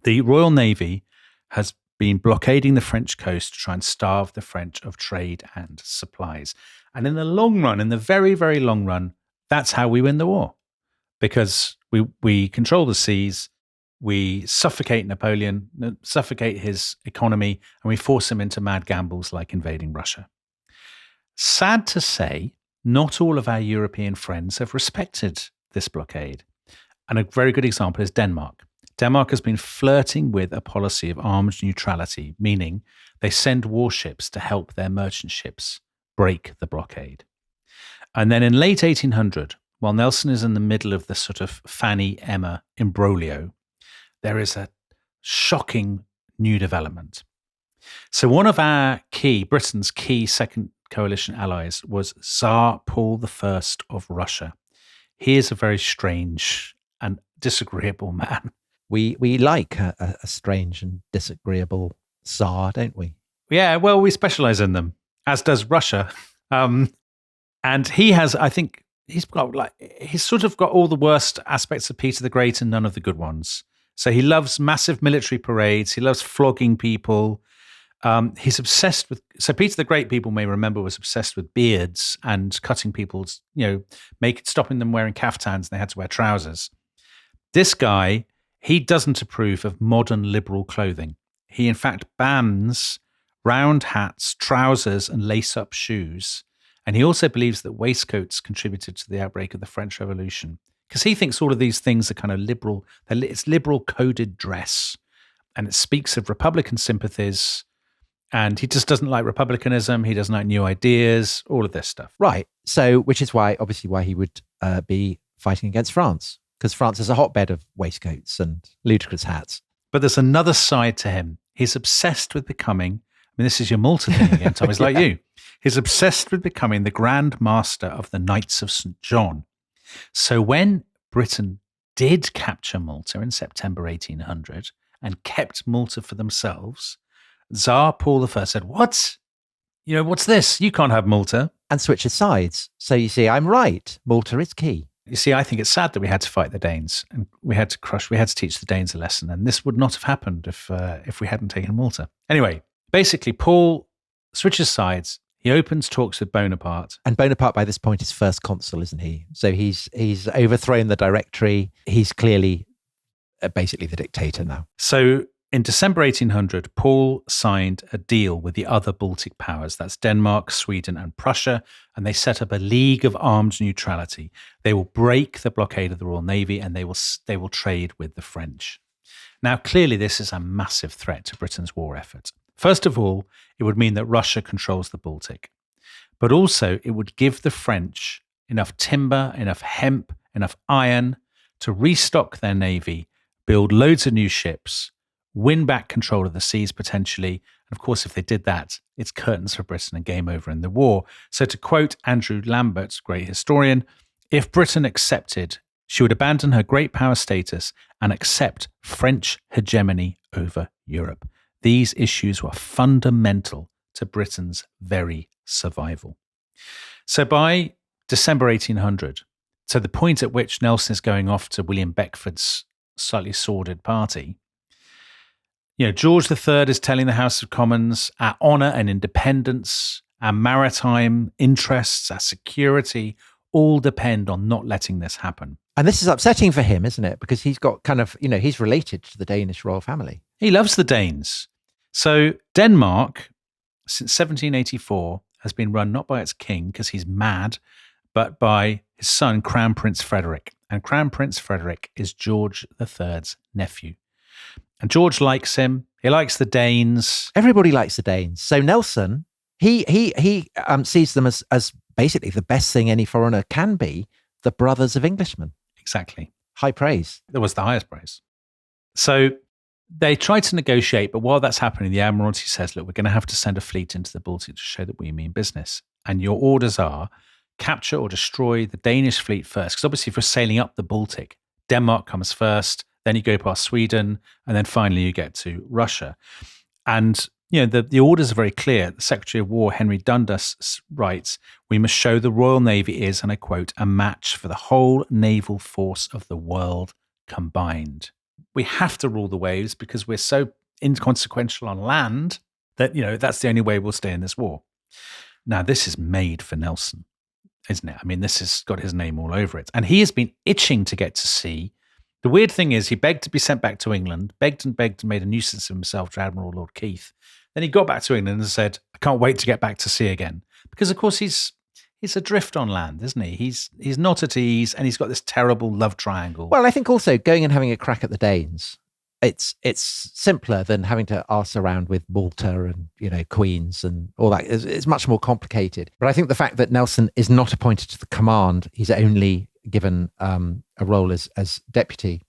The Royal Navy has been blockading the French coast to try and starve the French of trade and supplies. And in the long run, in the very, very long run, that's how we win the war. Because we control the seas, we suffocate Napoleon, suffocate his economy, and we force him into mad gambles like invading Russia. Sad to say, not all of our European friends have respected this blockade. And a very good example is Denmark. Denmark has been flirting with a policy of armed neutrality, meaning they send warships to help their merchant ships break the blockade. And then in late 1800, while Nelson is in the middle of the sort of Fanny-Emma imbroglio, there is a shocking new development. So one of Britain's key Second Coalition allies was Tsar Paul I of Russia. He is a very strange and disagreeable man. We like a strange and disagreeable Tsar, don't we? Yeah, well, we specialize in them, as does Russia. And he has, I think, he's sort of got all the worst aspects of Peter the Great and none of the good ones. So he loves massive military parades. He loves flogging people. He's obsessed with, so Peter the Great, people may remember, was obsessed with beards and cutting people's, stopping them wearing caftans and they had to wear trousers. This guy, he doesn't approve of modern liberal clothing. He in fact bans round hats, trousers and lace-up shoes. And he also believes that waistcoats contributed to the outbreak of the French Revolution, because he thinks all of these things are kind of liberal. It's liberal coded dress, and it speaks of Republican sympathies. And he just doesn't like republicanism. He doesn't like new ideas, all of this stuff. Right. So, which is why he would be fighting against France, because France is a hotbed of waistcoats and ludicrous hats. But there's another side to him. He's obsessed with becoming, this is your Malta thing again, Tom. He's like you. He's obsessed with becoming the Grand Master of the Knights of St. John. So when Britain did capture Malta in September 1800 and kept Malta for themselves, Tsar Paul I said, "What? What's this? You can't have Malta." And switches sides. So you see, I'm right. Malta is key. You see, I think it's sad that we had to fight the Danes and we had to teach the Danes a lesson. And this would not have happened if we hadn't taken Malta. Anyway, basically, Paul switches sides. He opens talks with Bonaparte. And Bonaparte, by this point, is first consul, isn't he? So he's overthrown the Directory. He's clearly basically the dictator now. So in December 1800, Paul signed a deal with the other Baltic powers. That's Denmark, Sweden, and Prussia. And they set up a league of armed neutrality. They will break the blockade of the Royal Navy and they will trade with the French. Now, clearly, this is a massive threat to Britain's war effort. First of all, it would mean that Russia controls the Baltic. But also, it would give the French enough timber, enough hemp, enough iron to restock their navy, build loads of new ships, win back control of the seas potentially. And of course, if they did that, it's curtains for Britain and game over in the war. So to quote Andrew Lambert, great historian, if Britain accepted, she would abandon her great power status and accept French hegemony over Europe. These issues were fundamental to Britain's very survival. So by December 1800, so the point at which Nelson is going off to William Beckford's slightly sordid party, George III is telling the House of Commons, our honour and independence, our maritime interests, our security, all depend on not letting this happen. And this is upsetting for him, isn't it? Because he's got he's related to the Danish royal family. He loves the Danes. So Denmark, since 1784, has been run not by its king, because he's mad, but by his son, Crown Prince Frederick. And Crown Prince Frederick is George III's nephew. And George likes him. He likes the Danes. Everybody likes the Danes. So Nelson, he sees them as basically the best thing any foreigner can be, the brothers of Englishmen. Exactly. High praise. That was the highest praise. So they try to negotiate, but while that's happening, the Admiralty says, look, we're going to have to send a fleet into the Baltic to show that we mean business. And your orders are capture or destroy the Danish fleet first. Because obviously if you're sailing up the Baltic, Denmark comes first, then you go past Sweden, and then finally you get to Russia. And the orders are very clear. The Secretary of War, Henry Dundas, writes, we must show the Royal Navy is, and I quote, a match for the whole naval force of the world combined. We have to rule the waves because we're so inconsequential on land that, that's the only way we'll stay in this war. Now, this is made for Nelson, isn't it? This has got his name all over it. And he has been itching to get to sea. The weird thing is he begged to be sent back to England, begged and made a nuisance of himself to Admiral Lord Keith. Then he got back to England and said, I can't wait to get back to sea again. Because, of course, he's adrift on land, isn't he? He's not at ease, and he's got this terrible love triangle. Well, I think also going and having a crack at the Danes, it's simpler than having to arse around with Malta and, Queens and all that. It's much more complicated. But I think the fact that Nelson is not appointed to the command, he's only given a role as deputy,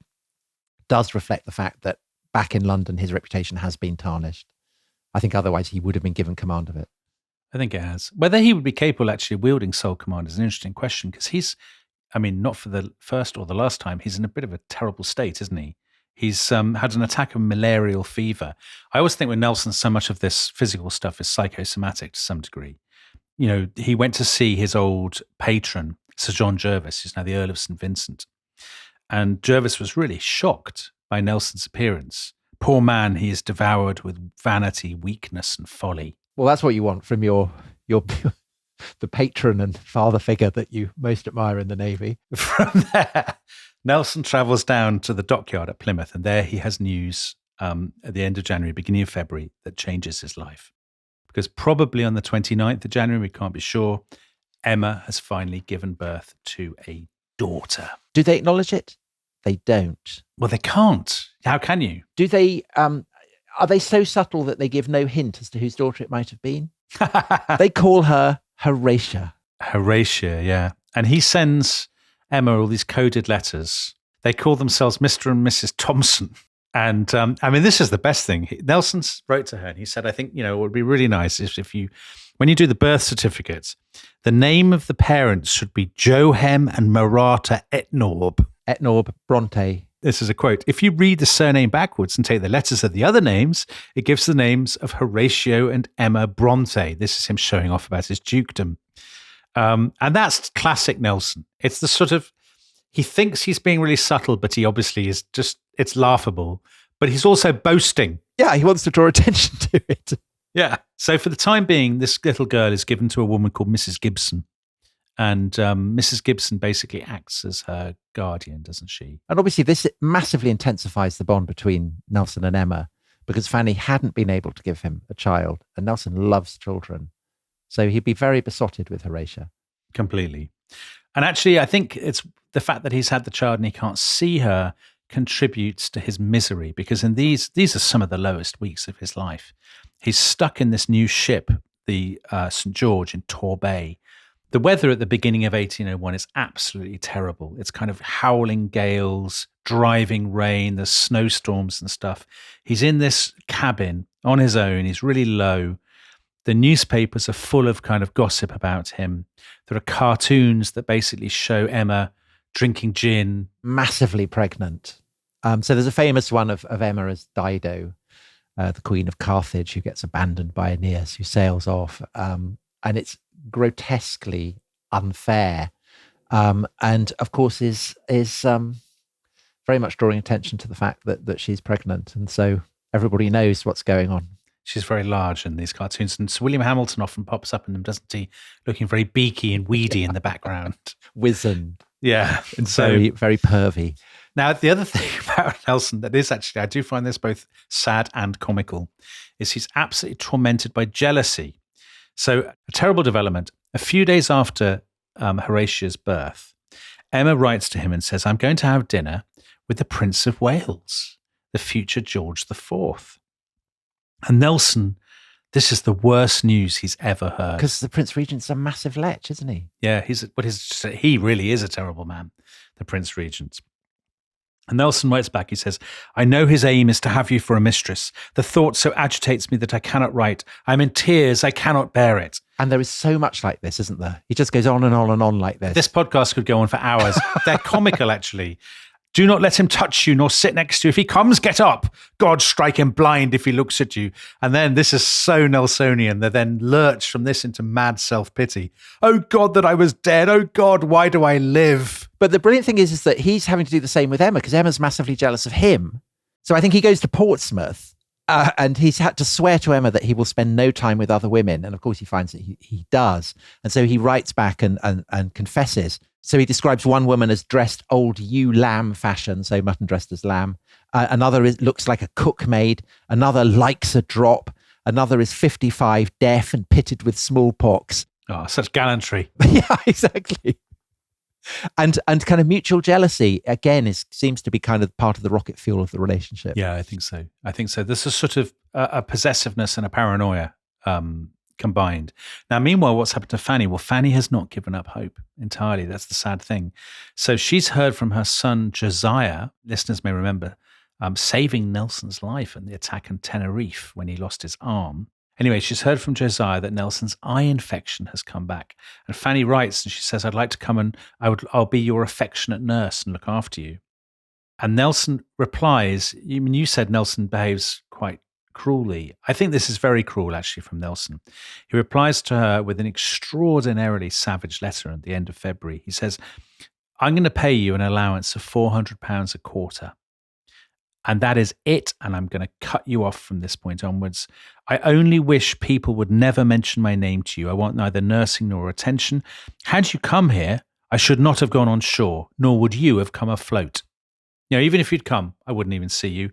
does reflect the fact that back in London, his reputation has been tarnished. I think otherwise he would have been given command of it. I think it has. Whether he would be capable actually of wielding sole command is an interesting question, because he's, not for the first or the last time, he's in a bit of a terrible state, isn't he? He's had an attack of malarial fever. I always think with Nelson, so much of this physical stuff is psychosomatic to some degree. He went to see his old patron, Sir John Jervis, who's now the Earl of St. Vincent. And Jervis was really shocked by Nelson's appearance, Poor man, he is devoured with vanity, weakness, and folly. Well, that's what you want from your the patron and father figure that you most admire in the Navy. From there, Nelson travels down to the dockyard at Plymouth, and there he has news at the end of January, beginning of February, that changes his life. Because probably on the 29th of January, we can't be sure, Emma has finally given birth to a daughter. Do they acknowledge it? They don't. Well, they can't. How can you? Do they? Are they so subtle that they give no hint as to whose daughter it might have been? They call her Horatia. Horatia, yeah. And he sends Emma all these coded letters. They call themselves Mr. and Mrs. Thompson. And this is the best thing. Nelson wrote to her and he said, I think, it would be really nice if you, when you do the birth certificates, the name of the parents should be Johem and Marata Etnorb. Etnorb Bronte. This is a quote. If you read the surname backwards and take the letters of the other names, it gives the names of Horatio and Emma Bronte. This is him showing off about his dukedom. And that's classic Nelson. It's the sort of, he thinks he's being really subtle, but he obviously is just, it's laughable. But he's also boasting. Yeah, he wants to draw attention to it. Yeah. So for the time being, this little girl is given to a woman called Mrs. Gibson. And Mrs. Gibson basically acts as her guardian, doesn't she? And obviously this massively intensifies the bond between Nelson and Emma because Fanny hadn't been able to give him a child and Nelson loves children. So he'd be very besotted with Horatia. Completely. And actually, I think it's the fact that he's had the child and he can't see her contributes to his misery because in these are some of the lowest weeks of his life. He's stuck in this new ship, the St. George in Torbay. The weather at the beginning of 1801 is absolutely terrible. It's kind of howling gales, driving rain, there's snowstorms and stuff. He's in this cabin on his own. He's really low. The newspapers are full of kind of gossip about him. There are cartoons that basically show Emma drinking gin. Massively Pregnant. So there's a famous one of Emma as Dido, the Queen of Carthage, who gets abandoned by Aeneas, who sails off. And it's grotesquely unfair, and of course is very much drawing attention to the fact that she's pregnant, and so everybody knows what's going on. She's very large in these cartoons, and Sir William Hamilton often pops up in them, doesn't he? Looking very beaky and weedy in the background, wizened, yeah, and so very, very pervy. Now, the other thing about Nelson that is actually, I do find this both sad and comical, is he's absolutely tormented by jealousy. So a terrible development. A few days after Horatia's birth, Emma writes to him and says, I'm going to have dinner with the Prince of Wales, the future George IV. And Nelson, this is the worst news he's ever heard. Because the Prince Regent's a massive lech, isn't he? Yeah, he really is a terrible man, the Prince Regent. And Nelson writes back, he says, I know his aim is to have you for a mistress. The thought so agitates me that I cannot write. I'm in tears. I cannot bear it. And there is so much like this, isn't there? He just goes on and on and on like this. This podcast could go on for hours. They're comical, actually. Do not let him touch you nor sit next to you. If he comes, get up. God strike him blind if he looks at you. And then this is so Nelsonian. They then lurch from this into mad self-pity. Oh God, that I was dead. Oh God, why do I live? But the brilliant thing is that he's having to do the same with Emma because Emma's massively jealous of him. So I think he goes to Portsmouth and he's had to swear to Emma that he will spend no time with other women. And of course he finds that he does. And so he writes back and confesses. So he describes one woman as dressed old ewe lamb fashion, so mutton dressed as lamb. Another looks like a cook maid. Another likes a drop. Another is 55, deaf and pitted with smallpox. Oh, such gallantry. Yeah, exactly. And kind of mutual jealousy, again, seems to be kind of part of the rocket fuel of the relationship. Yeah, I think so. This is sort of a possessiveness and a paranoia combined. Now, meanwhile, what's happened to Fanny? Well, Fanny has not given up hope entirely. That's the sad thing. So she's heard from her son, Josiah, listeners may remember, saving Nelson's life in the attack on Tenerife when he lost his arm. Anyway, she's heard from Josiah that Nelson's eye infection has come back. And Fanny writes and she says, I'd like to come and I'll be your affectionate nurse and look after you. And Nelson replies, you said Nelson behaves quite cruelly. I think this is very cruel, actually, from Nelson. He replies to her with an extraordinarily savage letter at the end of February. He says, I'm going to pay you an allowance of £400 a quarter. And that is it. And I'm going to cut you off from this point onwards. I only wish people would never mention my name to you. I want neither nursing nor attention. Had you come here, I should not have gone on shore, nor would you have come afloat. Even if you'd come, I wouldn't even see you.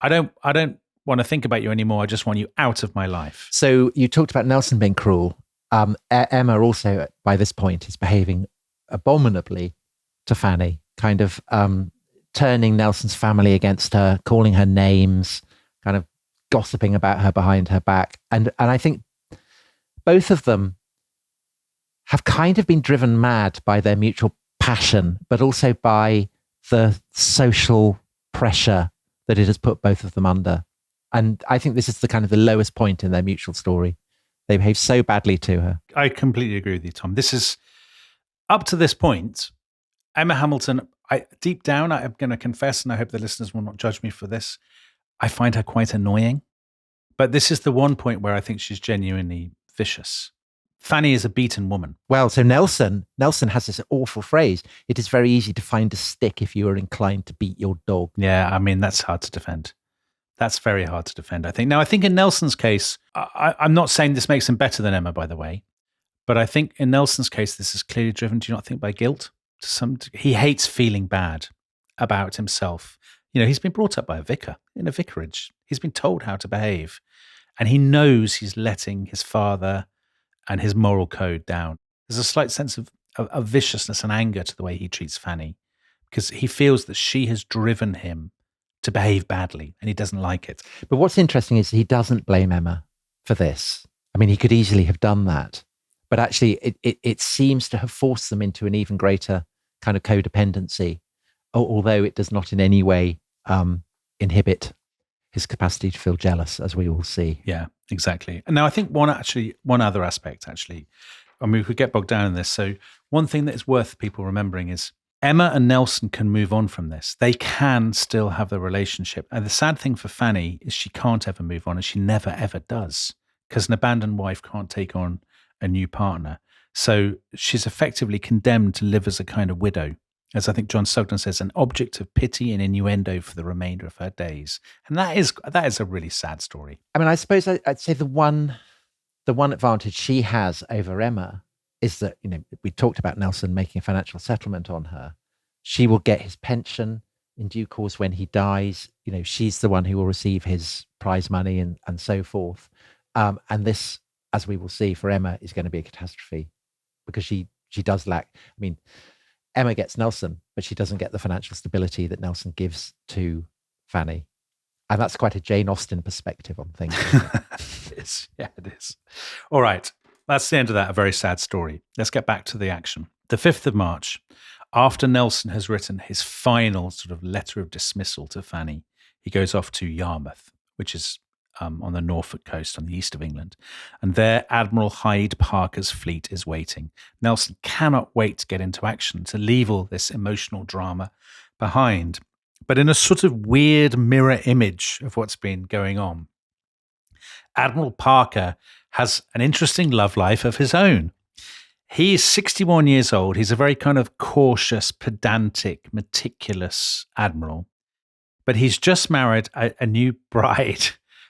I don't want to think about you anymore. I just want you out of my life. So you talked about Nelson being cruel. Emma also, by this point, is behaving abominably to Fanny, kind of turning Nelson's family against her, calling her names, kind of gossiping about her behind her back. And I think both of them have kind of been driven mad by their mutual passion, but also by the social pressure that it has put both of them under. And I think this is the kind of the lowest point in their mutual story. They behave so badly to her. I completely agree with you, Tom. This is, up to this point, Emma Hamilton, deep down, I'm going to confess, and I hope the listeners will not judge me for this, I find her quite annoying. But this is the one point where I think she's genuinely vicious. Fanny is a beaten woman. Well, so Nelson has this awful phrase. It is very easy to find a stick if you are inclined to beat your dog. Yeah, I mean, that's hard to defend. That's very hard to defend, I think. Now, I think in Nelson's case, I'm not saying this makes him better than Emma, by the way, but I think in Nelson's case, this is clearly driven, do you not think, by guilt? He hates feeling bad about himself. He's been brought up by a vicar in a vicarage. He's been told how to behave, and he knows he's letting his father and his moral code down. There's a slight sense of viciousness and anger to the way he treats Fanny, because he feels that she has driven him to behave badly, and he doesn't like it. But what's interesting is he doesn't blame Emma for this. I mean, he could easily have done that, but actually it seems to have forced them into an even greater kind of codependency, although it does not in any way inhibit his capacity to feel jealous, as we all see. Yeah, exactly. And now I think one other aspect, actually, I mean, we could get bogged down in this. So one thing that is worth people remembering is Emma and Nelson can move on from this. They can still have the relationship. And the sad thing for Fanny is she can't ever move on, and she never, ever does, because an abandoned wife can't take on a new partner. So she's effectively condemned to live as a kind of widow, as I think John Sugden says, an object of pity and innuendo for the remainder of her days. And that is a really sad story. I mean, I suppose I'd say the one advantage she has over Emma is that, we talked about Nelson making a financial settlement on her. She will get his pension in due course when he dies. She's the one who will receive his prize money and so forth. And this, as we will see, for Emma is going to be a catastrophe, because she does lack. I mean, Emma gets Nelson, but she doesn't get the financial stability that Nelson gives to Fanny. And that's quite a Jane Austen perspective on things. It is. Yeah, it is. All right. That's the end of that. A very sad story. Let's get back to the action. The 5th of March, after Nelson has written his final sort of letter of dismissal to Fanny, he goes off to Yarmouth, which is on the Norfolk coast on the east of England. And there, Admiral Hyde Parker's fleet is waiting. Nelson cannot wait to get into action, to leave all this emotional drama behind. But in a sort of weird mirror image of what's been going on, Admiral Parker has an interesting love life of his own. He is 61 years old. He's a very kind of cautious, pedantic, meticulous admiral. But he's just married a new bride,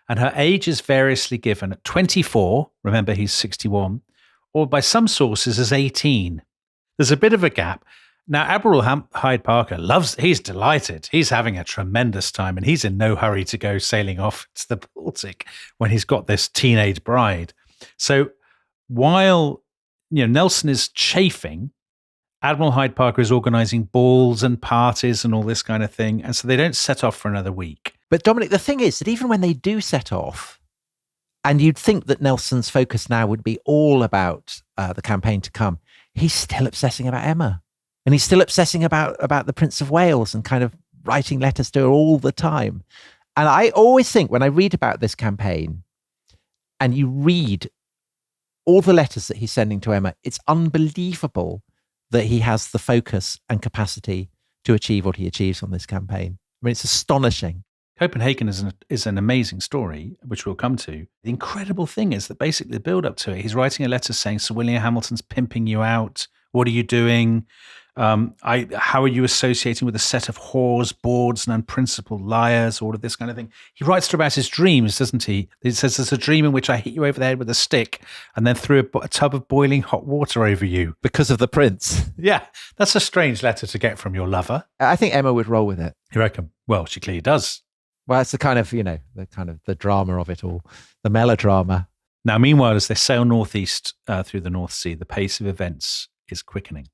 and her age is variously given at 24, remember he's 61, or by some sources as 18. There's a bit of a gap. Now, Admiral Hyde Parker he's delighted. He's having a tremendous time, and he's in no hurry to go sailing off to the Baltic when he's got this teenage bride. So while Nelson is chafing, Admiral Hyde Parker is organising balls and parties and all this kind of thing, and so they don't set off for another week. But Dominic, the thing is that even when they do set off, and you'd think that Nelson's focus now would be all about the campaign to come, he's still obsessing about Emma. And he's still obsessing about the Prince of Wales and kind of writing letters to her all the time. And I always think when I read about this campaign and you read all the letters that he's sending to Emma, it's unbelievable that he has the focus and capacity to achieve what he achieves on this campaign. I mean, it's astonishing. Copenhagen is an amazing story, which we'll come to. The incredible thing is that basically the build up to it, he's writing a letter saying, Sir William Hamilton's pimping you out. What are you doing? How are you associating with a set of whores, bawds, and unprincipled liars? All of this kind of thing. He writes about his dreams, doesn't he? He says, there's a dream in which I hit you over the head with a stick and then threw a tub of boiling hot water over you. Because of the prince. Yeah, that's a strange letter to get from your lover. I think Emma would roll with it. You reckon? Well, she clearly does. Well, it's the kind of, the drama of it all, the melodrama. Now, meanwhile, as they sail northeast through the North Sea, the pace of events is quickening.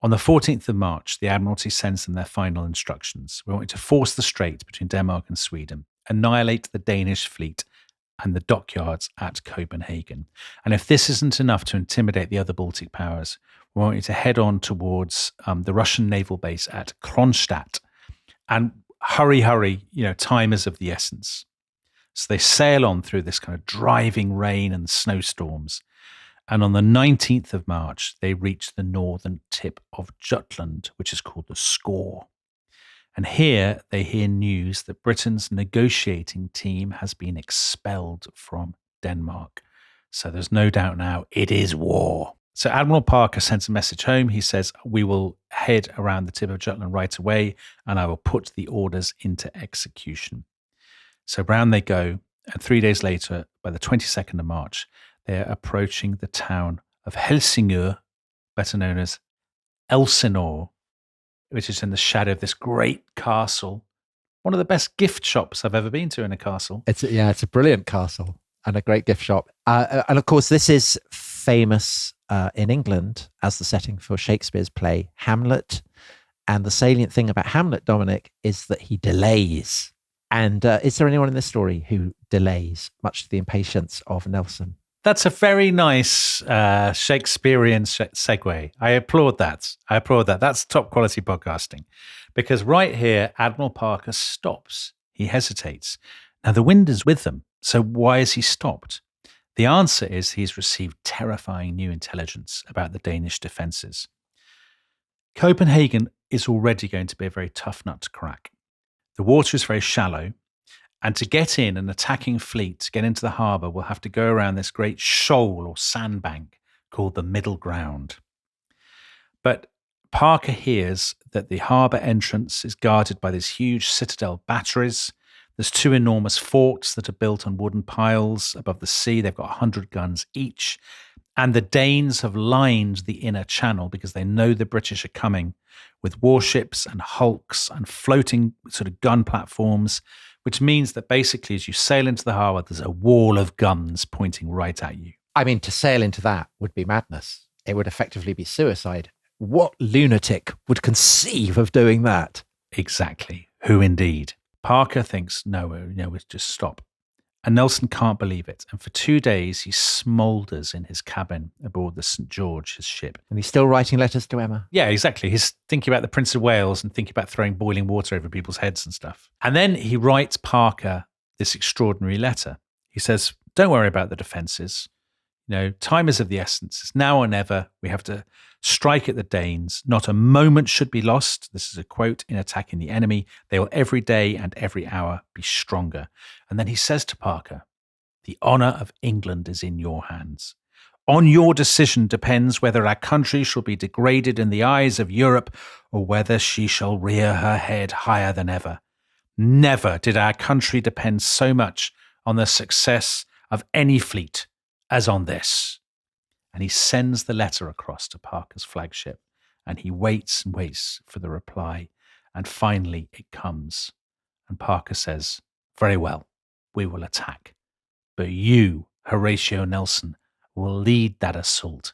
On the 14th of March, the Admiralty sends them their final instructions. We want you to force the strait between Denmark and Sweden, annihilate the Danish fleet and the dockyards at Copenhagen. And if this isn't enough to intimidate the other Baltic powers, we want you to head on towards the Russian naval base at Kronstadt. And hurry, time is of the essence. So they sail on through this kind of driving rain and snowstorms. And on the 19th of March, they reach the northern tip of Jutland, which is called the Skaw. And here they hear news that Britain's negotiating team has been expelled from Denmark. So there's no doubt now it is war. So Admiral Parker sends a message home. He says, we will head around the tip of Jutland right away, and I will put the orders into execution. So round they go, and 3 days later, by the 22nd of March, they're approaching the town of Helsingør, better known as Elsinore, which is in the shadow of this great castle. One of the best gift shops I've ever been to in a castle. It's a brilliant castle and a great gift shop. And of course, this is famous in England as the setting for Shakespeare's play Hamlet. And the salient thing about Hamlet, Dominic, is that he delays. And is there anyone in this story who delays, much to the impatience of Nelson? That's a very nice Shakespearean segue. I applaud that. That's top quality podcasting. Because right here, Admiral Parker stops. He hesitates. Now, the wind is with them. So why has he stopped? The answer is he's received terrifying new intelligence about the Danish defences. Copenhagen is already going to be a very tough nut to crack. The water is very shallow. And to get in, an attacking fleet, to get into the harbour, will have to go around this great shoal or sandbank called the Middle Ground. But Parker hears that the harbour entrance is guarded by these huge citadel batteries. There's 2 enormous forts that are built on wooden piles above the sea. They've got 100 guns each. And the Danes have lined the inner channel because they know the British are coming with warships and hulks and floating sort of gun platforms, which means that basically as you sail into the harbour, there's a wall of guns pointing right at you. I mean, to sail into that would be madness. It would effectively be suicide. What lunatic would conceive of doing that? Exactly. Who indeed? Parker thinks, no, just stop. And Nelson can't believe it. And for 2 days, he smoulders in his cabin aboard the St. George, his ship. And he's still writing letters to Emma? Yeah, exactly. He's thinking about the Prince of Wales and thinking about throwing boiling water over people's heads and stuff. And then he writes Parker this extraordinary letter. He says, don't worry about the defences. Time is of the essence. It's now or never. We have to strike at the Danes. Not a moment should be lost. This is a quote in attacking the enemy. They will every day and every hour be stronger. And then he says to Parker, the honour of England is in your hands. On your decision depends whether our country shall be degraded in the eyes of Europe or whether she shall rear her head higher than ever. Never did our country depend so much on the success of any fleet as on this. And he sends the letter across to Parker's flagship, and he waits and waits for the reply. And finally it comes. And Parker says, very well, we will attack. But you, Horatio Nelson, will lead that assault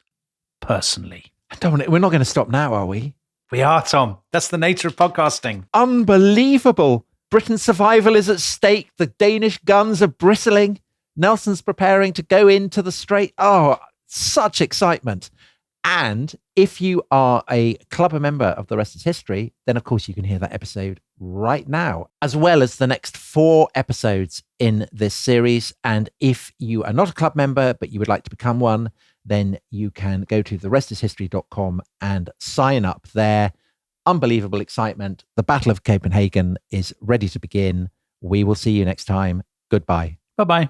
personally. Dominic, we're not going to stop now, are we? We are, Tom. That's the nature of podcasting. Unbelievable. Britain's survival is at stake. The Danish guns are bristling. Nelson's preparing to go into the strait. Oh, such excitement. And if you are a clubber member of The Rest is History, then of course you can hear that episode right now, as well as the next 4 episodes in this series. And if you are not a club member, but you would like to become one, then you can go to therestishistory.com and sign up there. Unbelievable excitement. The Battle of Copenhagen is ready to begin. We will see you next time. Goodbye. Bye-bye.